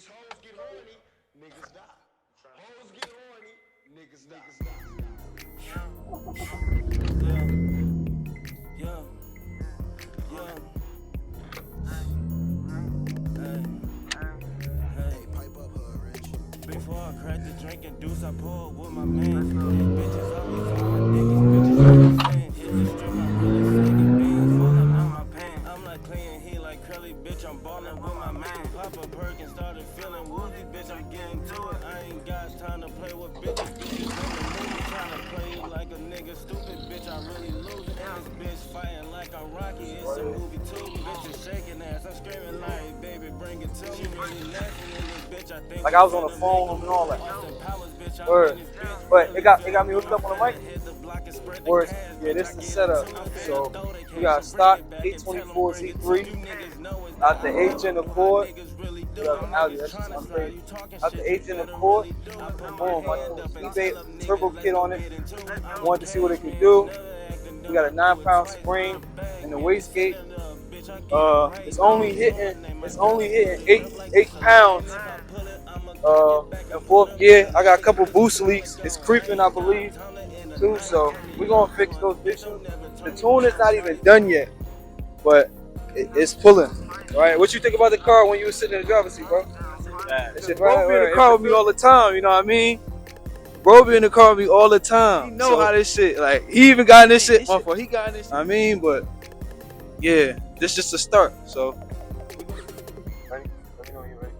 hoes get horny, niggas die. Hoes get horny, niggas die. Before I crack the drink and deuce, I pull with my man. These bitches always on my dick, these bitches always saying, hit the strip, I'm really singing beans, falling out my pants. I'm like clean, he like curly, bitch, I'm ballin' with my man. Pop a perk and started feeling woozy, bitch, I'm getting to it. I ain't got time to play with bitches, bitches in the movie, trying to play like a nigga stupid, bitch, I really lose it. And this bitch fighting like I'm Rocky, it's a movie too. Bitches shaking ass, I'm screaming like, baby, bring it to me. Really nasty in this bitch, I think. Like I was on the phone and all that. Word. But it got me hooked up on the mic. Word. Yeah, this is the setup. So we got stock K24 Z3 out the H in the cord. Out the H in the cord. Boom, I put eBay turbo kit on it. Wanted to see what it could do. We got a 9-pound spring in the wastegate. It's only hitting 8 pounds. In fourth gear, I got a couple boost leaks. It's creeping, I believe, too. So we're gonna fix those issues. The tuner's not even done yet, but it's pulling. Right? What you think about the car when you were sitting in the driver's seat, bro? Bro be in the car with me all the time. You know what I mean? Bro be in the car with me all the time. He know how this shit. Like he even got in this shit. He got in this shit. I mean, but yeah, this just a start. So. Ready? Let me know when you're ready.